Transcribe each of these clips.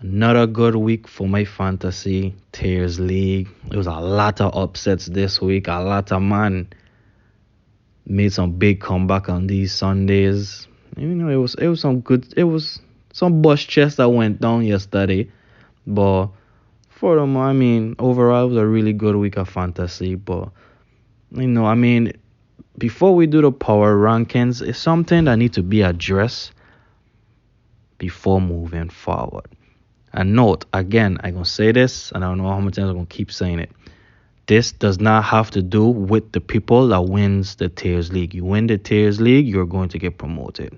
Another good week for my fantasy tiers league. There was a lot of upsets this week. A lot of man made some big comeback on these Sundays. It was some good. It was some bust chest that went down yesterday, but furthermore, overall it was a really good week of fantasy. But before we do the power rankings, it's something that need to be addressed before moving forward. And note, again, I'm going to say this, and I don't know how many times I'm going to keep saying it. This does not have to do with the people that wins the Tiers League. You win the Tiers League, you're going to get promoted.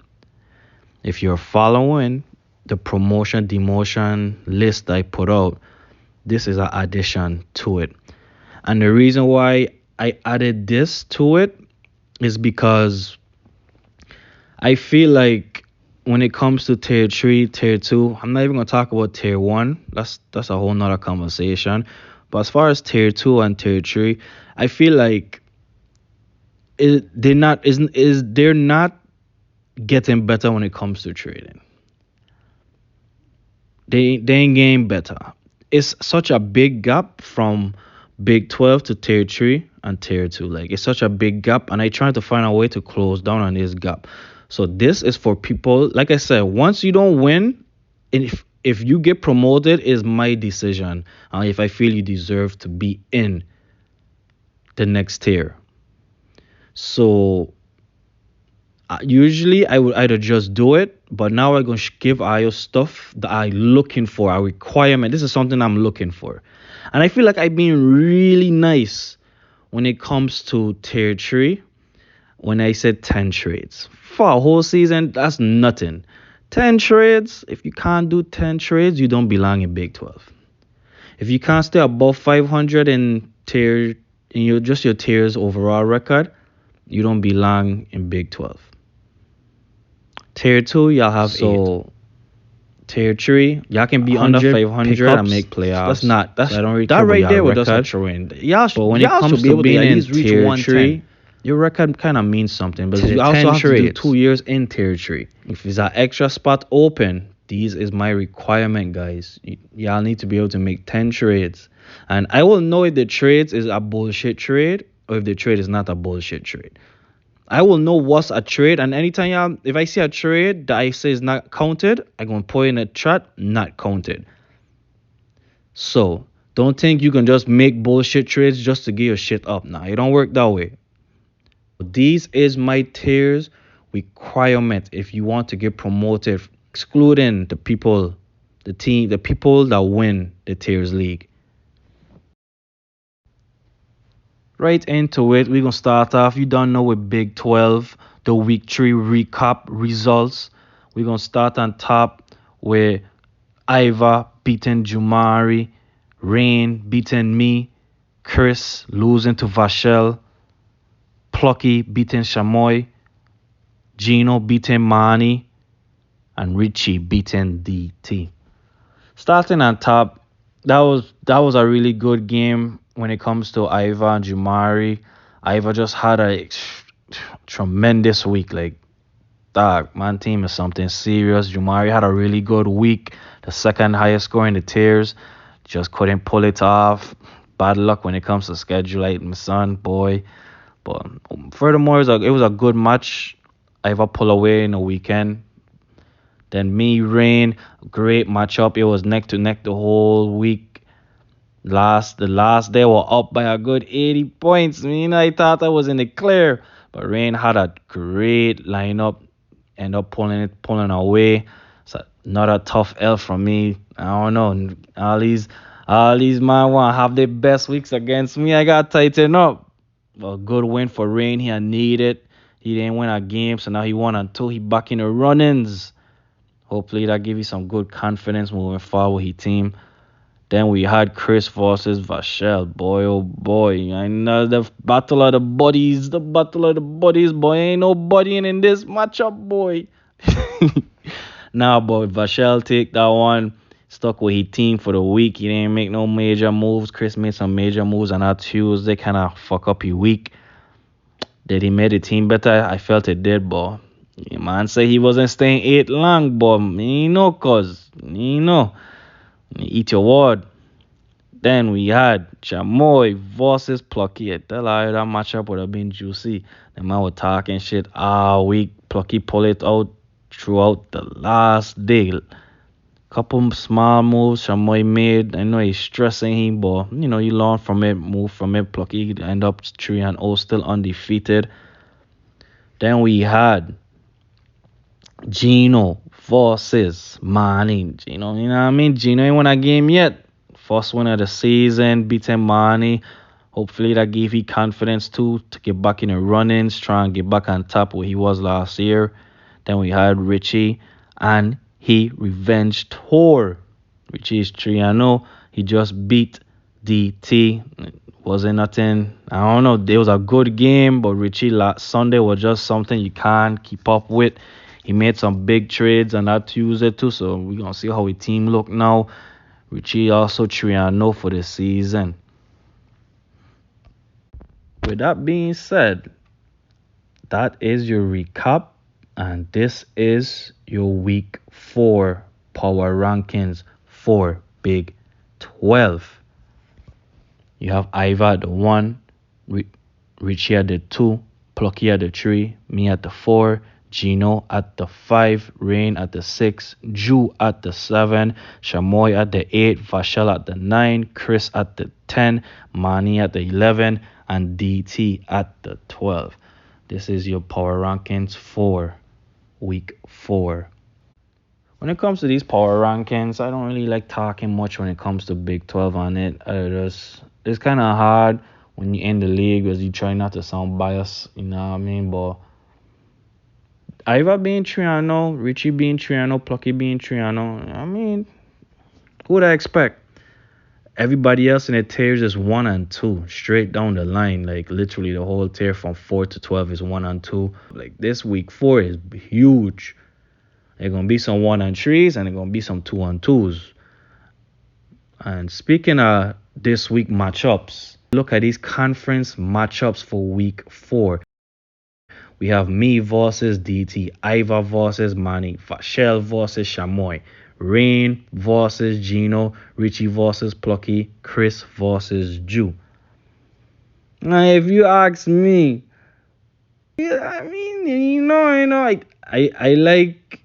If you're following the promotion, demotion list I put out, this is an addition to it. And the reason why I added this to it is because I feel like when it comes to tier 3, tier 2, I'm not even going to talk about tier 1. That's a whole nother conversation. But as far as tier 2 and tier 3, I feel like they're not getting better when it comes to trading. They ain't getting better. It's such a big gap from Big 12 to tier 3 and tier 2. Like, it's such a big gap, and I try to find a way to close down on this gap. So this is for people, like I said, once you don't win, if you get promoted, is my decision. If I feel you deserve to be in the next tier. So usually I would either just do it, but now I'm going to give Ayo stuff that I'm looking for, a requirement. This is something I'm looking for. And I feel like I've been really nice when it comes to tier 3. When I said 10 trades. For a whole season, that's nothing. 10 trades, if you can't do 10 trades, you don't belong in Big 12. If you can't stay above 500 in your tiers overall record, you don't belong in Big 12. Tier 2, y'all have 8. Tier 3, y'all can be under 500 and make playoffs. I don't really that right there with us a trend. But when it comes to being in tier 3, your record kind of means something, but you also have to do 2 years in tier 3. If there's an extra spot open, these is my requirement, guys. Y'all need to be able to make 10 trades. And I will know if the trades is a bullshit trade or if the trade is not a bullshit trade. I will know what's a trade, and anytime if I see a trade that I say is not counted, I'm going to put in a chat, not counted. So, don't think you can just make bullshit trades just to get your shit up. Nah, it don't work that way. These is my tiers requirement if you want to get promoted, excluding the people that win the tiers league. Right into it, we're gonna start off. You don't know with Big 12, the week 3 recap results. We're gonna start on top with Iva beating Jumari, Rain beating me, Chris losing to Vachel, Plucky beating Shamoy, Gino beating Mani, and Richie beating DT. Starting on top, that was a really good game when it comes to Iva and Jumari. Iva just had a tremendous week. Like, dog, man, team is something serious. Jumari had a really good week, the second highest score in the tiers. Just couldn't pull it off. Bad luck when it comes to schedule, like my son, boy. But furthermore, it was a good match. Iva pull away in the weekend. Then me, Rain, great matchup. It was neck to neck the whole week. The last day were up by a good 80 points. I thought I was in the clear. But Rain had a great lineup. End up pulling away. So not a tough L from me. I don't know. All these man want to have their best weeks against me. I got to tighten up. A good win for Rain. He had needed. He didn't win a game, so now he won until he back in the run-ins. Hopefully that give you some good confidence moving forward with his team. Then we had Chris versus Vachel. Boy, oh boy. I know the battle of the buddies. The battle of the buddies, boy. Ain't no buddying in this matchup, boy. Now, boy, Vachel take that one. Stuck with his team for the week. He didn't make no major moves. Chris made some major moves on that Tuesday. Kind of fuck up his week. Did he make the team better? I felt it did, boy. Man say he wasn't staying 8 long, but me know, cuz. Me know. Eat your word. Then we had Chamoy versus Plucky. I tell you that matchup would have been juicy. The man was talking shit all week. Plucky pull it out throughout the last day. Couple small moves Chamoy made. I know he's stressing him, but you learn from it, move from it. Plucky end up 3-0, still undefeated. Then we had Gino versus Manny. You know what I mean? Gino ain't won a game yet. First win of the season, beating Manny. Hopefully that gave you confidence too to get back in the runnings, try and get back on top where he was last year. Then we had Richie and he revenge tour. Richie is 3-0. He just beat DT. Wasn't nothing. I don't know. It was a good game, but Richie last Sunday was just something you can't keep up with. He made some big trades on that Tuesday too, so we're gonna see how his team look now. Richie also 3-0 for the season. With that being said, that is your recap, and this is your week 4 power rankings for Big 12. You have Iva at the 1, Richie at the 2, Plucky at the 3, me at the 4, Gino at the 5, Rain at the 6, Ju at the 7, Chamoy at the 8, Vashel at the 9, Chris at the 10, Manny at the 11, and DT at the 12. This is your power rankings for week 4. When it comes to these power rankings, I don't really like talking much when it comes to Big 12 on it. It's kind of hard when you end the league because you try not to sound biased, you know what I mean? But Iva being 3-0, Richie being 3-0, Plucky being 3-0, I mean, who would I expect? Everybody else in the tiers is 1 and 2, straight down the line. Like literally the whole tier from 4 to 12 is 1 and 2. Like this week 4 is huge. There's gonna be some 1 and 3s and there's gonna be some 2 and 2s. And speaking of this week matchups, look at these conference matchups for week 4. We have me versus DT, Iva versus Manny, Vashel versus Chamoy, Rain versus Gino, Richie versus Plucky, Chris versus Ju. Now, if you ask me, I mean, I like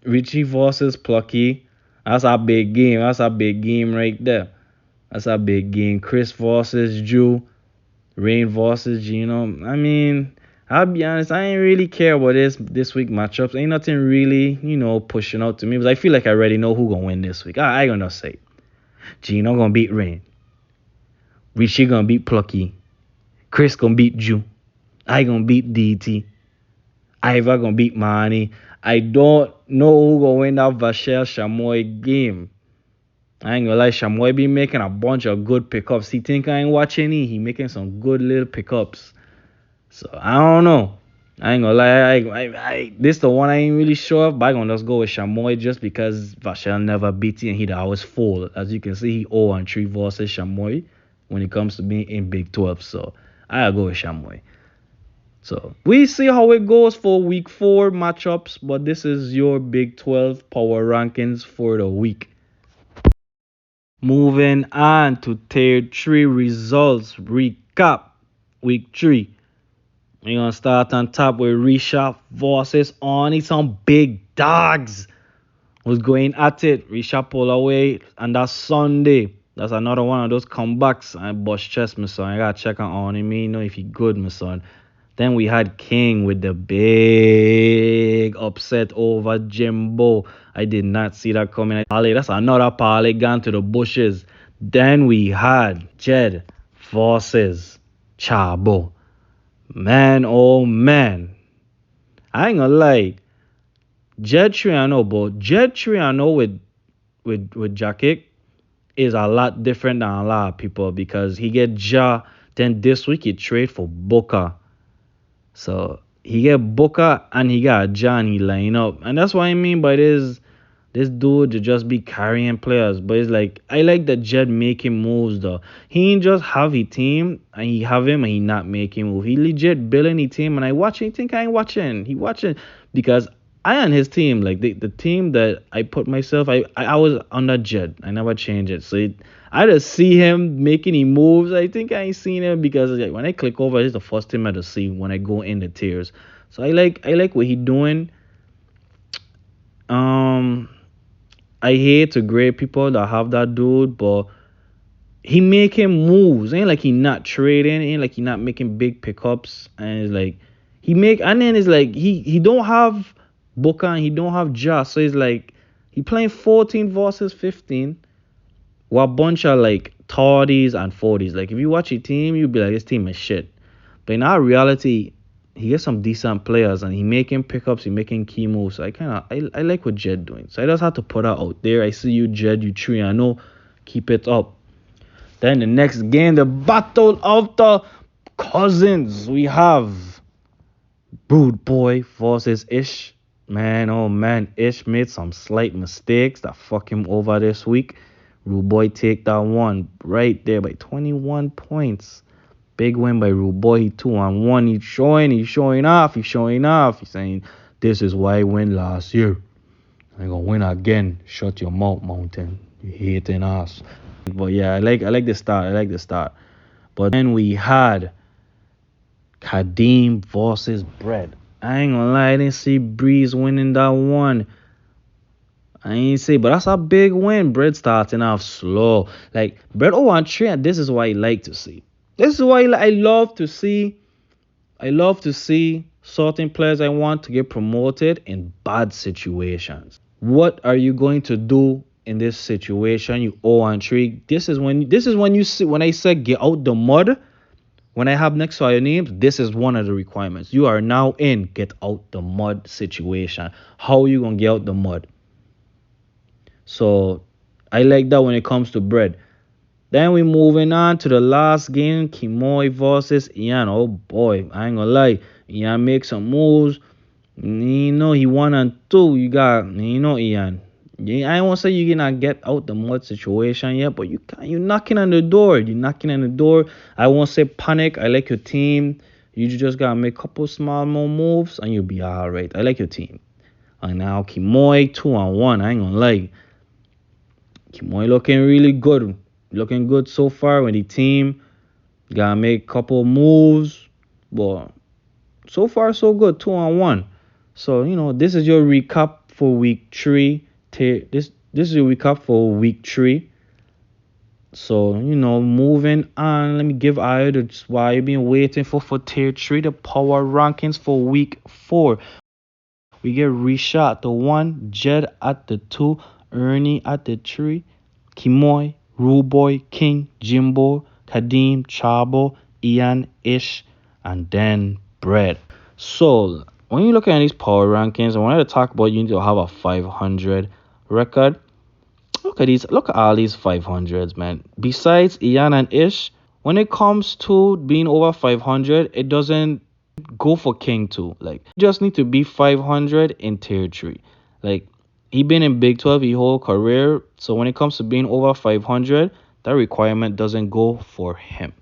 Richie versus Plucky. That's a big game. That's a big game right there. That's a big game. Chris versus Ju, Rain versus Gino. I mean, I'll be honest, I ain't really care about this week matchups. Ain't nothing really, pushing out to me. Because I feel like I already know who gonna win this week. I gonna say Gino gonna beat Rain. Richie gonna beat Plucky. Chris gonna beat Ju. I gonna beat DT. Iva gonna beat Manny. I don't know who gonna win that Vashel Chamoy game. I ain't gonna lie, Chamoy be making a bunch of good pickups. He think I ain't watching it. He making some good little pickups. So I don't know. I ain't gonna lie. This the one I ain't really sure of, but I'm gonna just go with Chamoy just because Vashel never beat it and he'd always fall. As you can see, he 0-3 versus Chamoy when it comes to being in Big 12. So I'll go with Chamoy. So we see how it goes for week 4 matchups, but this is your Big 12 power rankings for the week. Moving on to tier 3 results recap. Week 3. We're going to start on top with Risha versus Oni. Some big dogs was going at it. Risha pull away, and that's Sunday. That's another one of those comebacks. I bust chest, my son. I got to check on Oni. Me know if he good, my son. Then we had King with the big upset over Jimbo. I did not see that coming. That's another parlay gone to the bushes. Then we had Jed versus Chabo. Man, oh man. I ain't gonna lie. Jed Triano, but Jed Triano with Jackett is a lot different than a lot of people because he get Ja. Then this week he trade for Booker. So he get Booker and he got Johnny line up. And that's what I mean by this dude to just be carrying players. But it's like, I like that Jed making moves though. He ain't just have his team and he have him and he not making move. He legit building his team and I watch and think I ain't watching. He watching because I and his team, like the team that I put myself, I was under Jed. I never changed it. So I just see him making he moves. I think I ain't seen him because like, when I click over, it's the first team I just see when I go in the tiers. So I like what he doing. Um, I hate to grade people that have that dude, but he making moves. Ain't like he not trading. Ain't like he not making big pickups. And it's like and then it's like he don't have Booker and he don't have Josh. So it's like he playing 14 versus 15 with a bunch of like 30s and 40s. Like if you watch a team, you'll be like, this team is shit. But in our reality, he gets some decent players and he making pickups, he making key moves. So I like what Jed doing. So I just had to put that out there. I see you, Jed, you tree. I know, keep it up. Then the next game, the battle of the cousins. We have Brood Boy versus Ish. Man, oh man, Ish made some slight mistakes that fuck him over this week. Rude Boy take that one right there by 21 points. Big win by Rude Boy. He 2-1. He's showing off. He's saying, this is why I win last year. I'm gonna win again. Shut your mouth, Mountain. You hating ass. But yeah, I like the start. But then we had Kadeem versus Bread. I ain't gonna lie, I didn't see Breeze winning that one. I ain't say, but that's a big win. Bread starting off slow. Like Bread 0-3, and this is what I like to see. This is why I love to see. I love to see certain players I want to get promoted in bad situations. What are you going to do in this situation? You 0-3. This is when you see when I said get out the mud. When I have next to your names, this is one of the requirements. You are now in get out the mud situation. How are you gonna get out the mud? So I like that when it comes to Bread. Then we moving on to the last game, Kimoy versus Ian. Oh boy, I ain't gonna lie. Ian make some moves. You know he 1-2. Ian. I won't say you cannot get out the mud situation yet, but you're knocking on the door. You're knocking on the door. I won't say panic. I like your team. You just gotta make a couple small more moves and you'll be alright. I like your team. And now Kimoy 2-1. I ain't gonna lie. Kimoy looking really good. Looking good so far with the team. Gotta make a couple moves. But so far so good. 2-1. So, this is your recap for week 3. This is your recap for week 3. So, moving on. Let me give Ayo the why you've been waiting for tier 3, the power rankings for week 4. We get Risha at the 1, Jed at the 2, Ernie at the 3, Kimoy, Ruboy, King, Jimbo, Kadeem, Chabo, Ian, Ish, and then Bread. So when you look at these power rankings, I wanted to talk about you need to have a 500 record. Look at all these 500s, man. Besides Ian and Ish, when it comes to being over 500, it doesn't go for King too. Like, you just need to be 500 in tier 3. Like, he been in Big 12 his whole career, so when it comes to being over 500, that requirement doesn't go for him.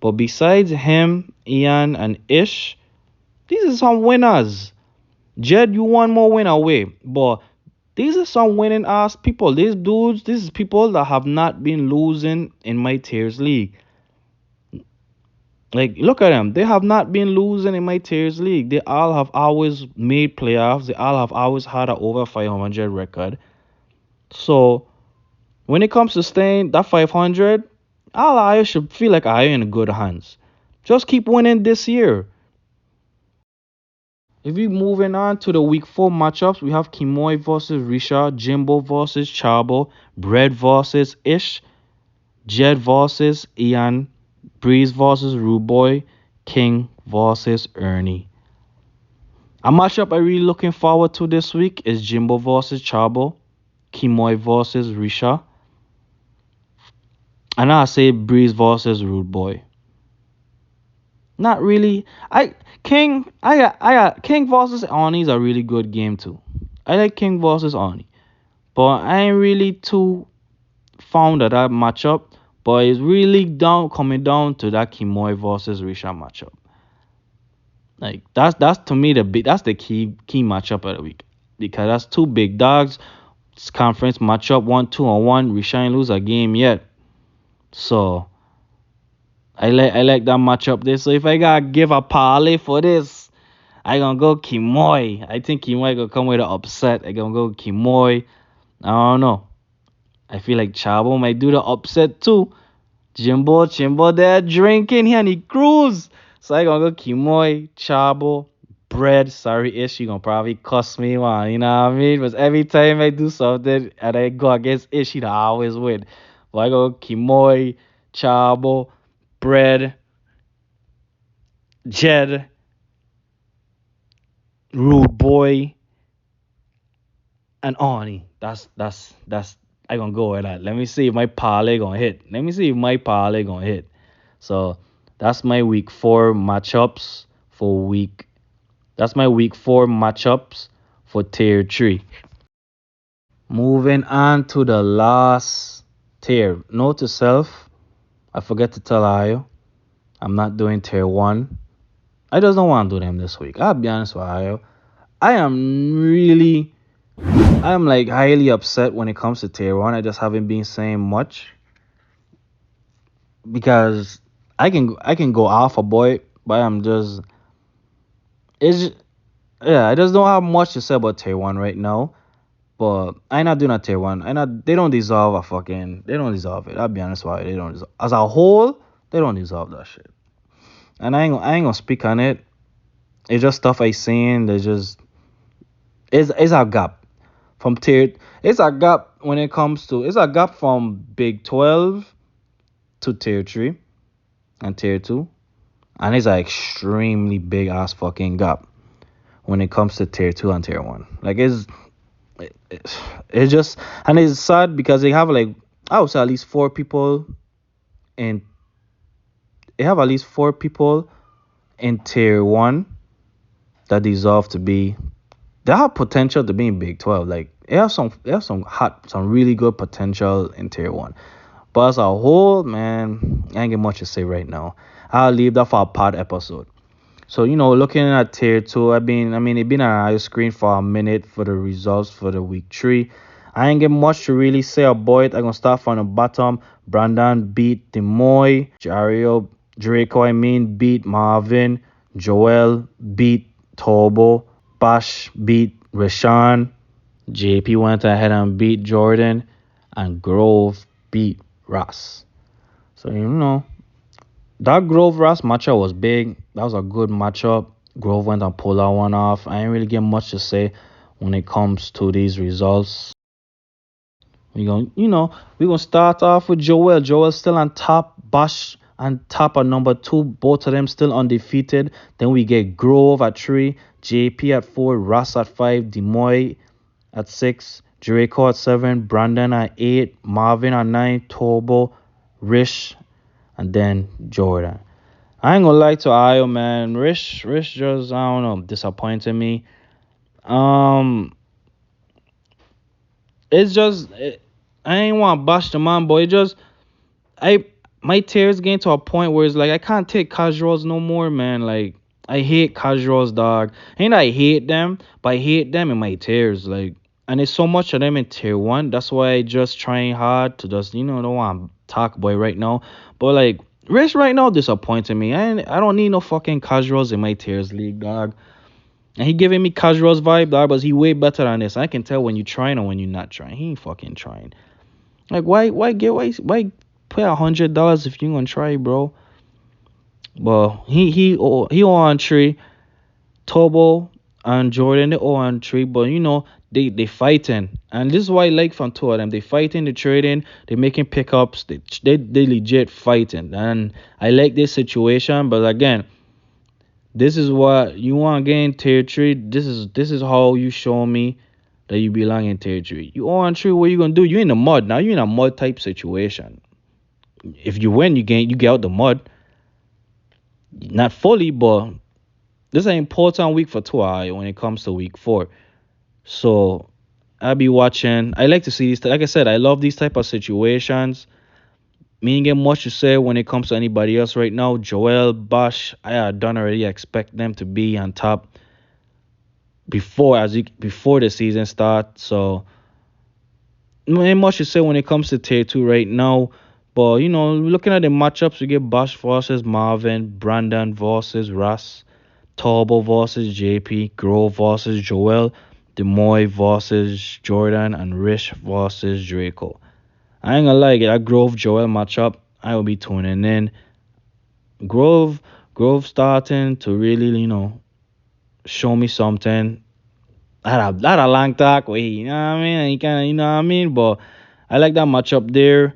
But besides him, Ian, and Ish, these are some winners. Jed, you one more win away, but these are some winning ass people. These dudes, this is people that have not been losing in my tiers league. Like, look at them. They have not been losing in my tiers league. They all have always made playoffs. They all have always had an over 500 record. So, when it comes to staying that 500, all I should feel like I am in good hands. Just keep winning this year. If we moving on to the week 4 matchups, we have Kimoy versus Risha, Jimbo versus Chabo, Bread versus Ish, Jed versus Ian, Breeze versus Ruboy, King versus Ernie. A matchup I really looking forward to this week is Jimbo versus Chabo, Kimoy versus Risha, and I say Breeze versus Rude Boy. Not really. King versus Arnie is a really good game too. I like King versus Arnie, but I ain't really too fond of that matchup. But it's really coming down to that Kimoy versus Risha matchup. Like that's to me that's the key matchup of the week because that's two big dogs. It's conference matchup 1-2-1. We shouldn't lose a game yet. So I like that matchup there. So if I gotta give a parlay for this, I gonna go Kimoy. I think Kimoy gonna come with an upset. I gonna go Kimoy. I don't know. I feel like Chavo might do the upset too. Jimbo there drinking here and he cruise. So I gonna go Kimoy, Chabo, Bread. Sorry, Ish, you gonna probably cuss me one. You know what I mean? But every time I do something and I go against Ish, he always win. But I go Kimoy, Chabo, Bread, Jed, Rude Boy, and Arnie. That's I gonna go with that. Let me see if my parlay gonna hit. Let me see if my parlay gonna hit. So that's my week four matchups for week. That's my week four matchups for tier three. Moving on to the last tier. Note to self, I forget to tell Ayo, I'm not doing tier one. I just don't want to do them this week. I'll be honest with Ayo. I'm like highly upset when it comes to tier one. I just haven't been saying much because I can go alpha boy, but it's yeah, I just don't have much to say about tier one right now. But I not doing a tier one. They don't deserve they don't deserve it. I'll be honest with you, they don't deserve, as a whole, they don't deserve that shit. And I ain't gonna speak on it. It's just stuff I seen. There's just it's a gap from tier. It's a gap when it comes to it's a gap from Big 12 to tier three and tier two, and it's an extremely big ass fucking gap when it comes to tier two and tier one. Like it's just and it's sad because they have like I would say at least four people in they have at least four people in tier one that deserve to be they have potential to be in Big 12. Like they have some really good potential in tier one. But as a whole, man, I ain't get much to say right now. I'll leave that for a pod episode. So, looking at tier two, it been on our screen for a minute for the results for the week three. I ain't get much to really say about it. I'm gonna start from the bottom. Brandon beat Demoy. Draco, beat Marvin. Joel beat Tobo. Bash beat Rashawn. JP went ahead and beat Jordan. And Grove beat Ross. So, that Grove Ross matchup was big. That was a good matchup. Grove went and pulled that one off. I ain't really get much to say when it comes to these results. We're gonna start off with Joel. Joel's still on top. Bash on top at number two. Both of them still undefeated. Then we get Grove at three, JP at four, Ross at five, Demoy at six, Draco at seven, Brandon at eight, Marvin at nine, Tobo, Rish, and then Jordan. I ain't gonna lie to Ayo, man. Rish just I don't know disappointed me. Um, it's just I ain't want to bash the man, but it just I my tears getting to a point where it's like I can't take casuals no more, man. Like I hate casuals, dog. Ain't I hate them, but I hate them in my tears, like. And it's so much of them in tier one. That's why I just trying hard to just don't want to talk about it right now. But like Rish right now disappointing me. I don't need no fucking casuals in my tiers league, dog. And he giving me casuals vibe, dog, but he way better than this. I can tell when you trying or when you're not trying. He ain't fucking trying. Like why pay $100 if you gonna try, bro? But he on tree. Tobo and Jordan they all on tree, but they fighting, and this is why I like from two of them. They fighting, they trading, they making pickups, they legit fighting, and I like this situation. But again, this is what you want to get in tier three. This is how you show me that you belong in tier three. You all on tree, what you gonna do? You in the mud now. You in a mud type situation. If you win, you get out the mud. Not fully, but this is an important week for Tua when it comes to week four. So I'll be watching. I like to see these. Like I said, I love these type of situations. Me ain't get much to say when it comes to anybody else right now. Joel, Bosch, I had done already expect them to be on top before the season start. So ain't much to say when it comes to tier two right now. But looking at the matchups, we get Bosch versus Marvin, Brandon versus Russ, Turbo versus JP, Grove versus Joel, Demoy versus Jordan, and Rich versus Draco. I ain't gonna lie, that Grove Joel matchup, I will be tuning in. Grove, Grove starting to really, show me something. I had a long talk with he, you know what I mean? And he kind of, you know what I mean? But I like that matchup there.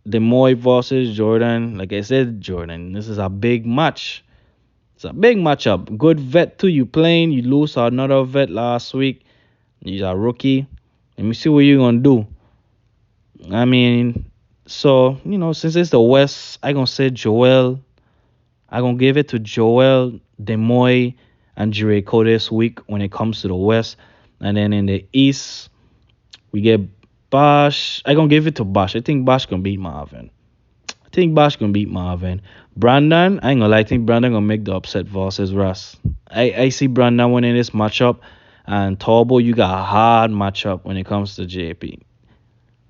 Demoy versus Jordan. Like I said, Jordan, this is a big match. It's a big matchup. Good vet too. You playing. You lose another vet last week. He's a rookie. Let me see what you gonna do. I mean, so since it's the West, I gonna say Joel. I gonna give it to Joel, Demoy, and Jericho this week when it comes to the West. And then in the East, we get Bosch. I gonna give it to Bosch. I think Bosch can beat Marvin. Brandon, I ain't gonna lie, I think Brandon gonna make the upset versus Russ. I see Brandon winning this matchup, and Turbo, you got a hard matchup when it comes to JP.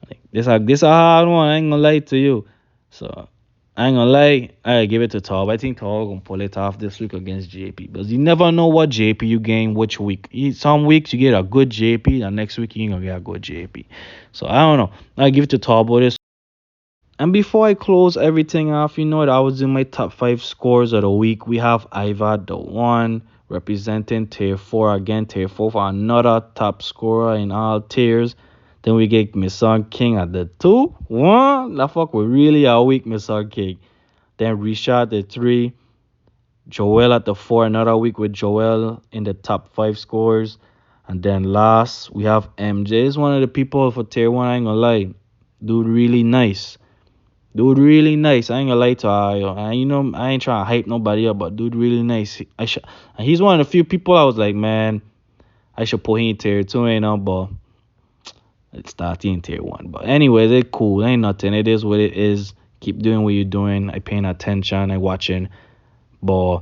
Like, this a hard one. I ain't gonna lie to you. So I ain't gonna lie, I give it to Turbo. I think Turbo gonna pull it off this week against JP because you never know what JP you gain which week. Some weeks you get a good JP, and next week you ain't gonna get a good JP. So I don't know. I give it to Turbo this. And before I close everything off, that I was in my top 5 scores of the week. We have Iva the one representing tier 4 again, tier 4 for another top scorer in all tiers. Then we get Mr. King at the 2. One, that fuck we really are weak, Mr. King. Then Richard the 3. Joel at the 4, another week with Joel in the top 5 scores. And then last, we have MJ. Is one of the people for tier 1, I ain't gonna lie. Dude, really nice. Dude, really nice. I ain't gonna lie to you. I ain't trying to hype nobody up, but dude, really nice. And he's one of the few people I was like, man, I should put him in tier 2, but it's starting in tier 1. But anyways, it's cool. Ain't nothing. It is what it is. Keep doing what you're doing. I paying attention. I watching. But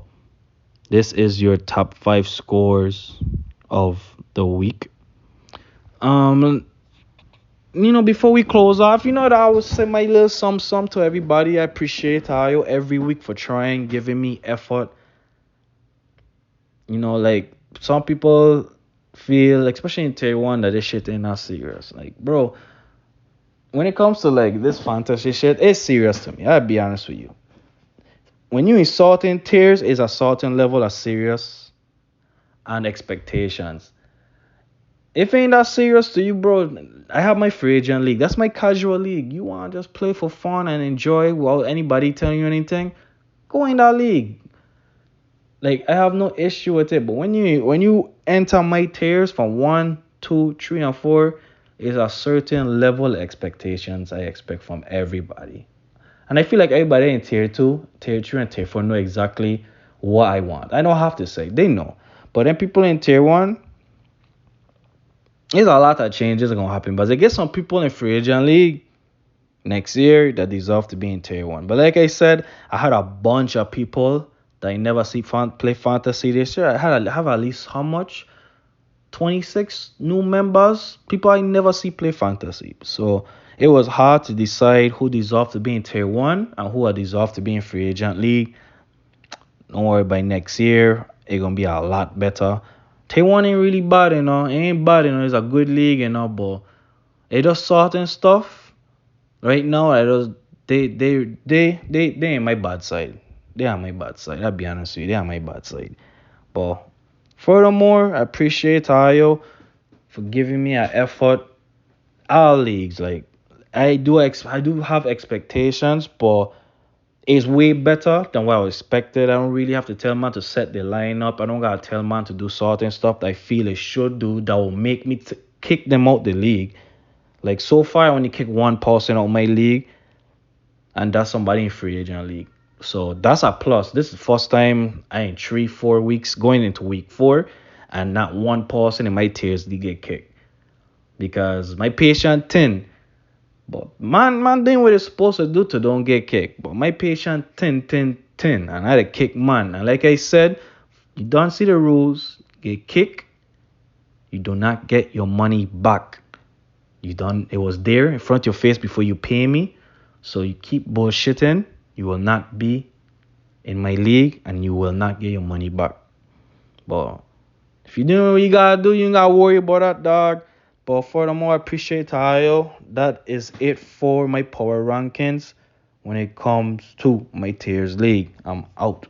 this is your top 5 scores of the week. Before we close off, that I would say my little sum to everybody. I appreciate Ayo every week for trying, giving me effort. Like some people feel, especially in tier 1, that this shit ain't not serious. Like, bro, when it comes to like this fantasy shit, it's serious to me. I'll be honest with you. When you in certain tiers, is a certain level of serious and expectations. If it ain't that serious to you, bro, I have my free agent league. That's my casual league. You want to just play for fun and enjoy without anybody telling you anything? Go in that league. Like, I have no issue with it. But when you enter my tiers from 1, 2, 3, and 4, is a certain level of expectations I expect from everybody. And I feel like everybody in tier 2, tier 3, and tier 4 know exactly what I want. I don't have to say. They know. But then people in tier 1, there's a lot of changes are gonna happen, but I get some people in free agent league next year that deserve to be in tier 1. But like I said, I had a bunch of people that I never see play fantasy this year. I have at least how much? 26 new members, people I never see play fantasy. So it was hard to decide who deserved to be in tier 1 and who I deserve to be in free agent league. Don't worry, by next year it's gonna be a lot better. Tier 1 ain't really bad, It ain't bad, It's a good league, but it does certain stuff. Right now, they ain't my bad side. They are my bad side. I'll be honest with you, they are my bad side. But furthermore, I appreciate Ayo for giving me an effort. All leagues, like I do have expectations, but it's way better than what I expected. I don't really have to tell man to set the lineup. I don't gotta tell man to do certain stuff that I feel it should do that will make me kick them out the league. Like so far, I only kick one person out my league, and that's somebody in free agent league. So that's a plus. This is the first time I in 3-4 weeks going into week 4, and not one person in my tiers did get kicked because my patient 10. But man doing what it's supposed to do to don't get kicked. But my patient 10, and I had to kick man. And like I said, you don't see the rules, get kicked, you do not get your money back. You done it was there in front of your face before you pay me. So you keep bullshitting, you will not be in my league and you will not get your money back. But if you do what you gotta do, you ain't gotta worry about that, dog. But furthermore, I appreciate Tayo. That is it for my power rankings when it comes to my tiers league. I'm out.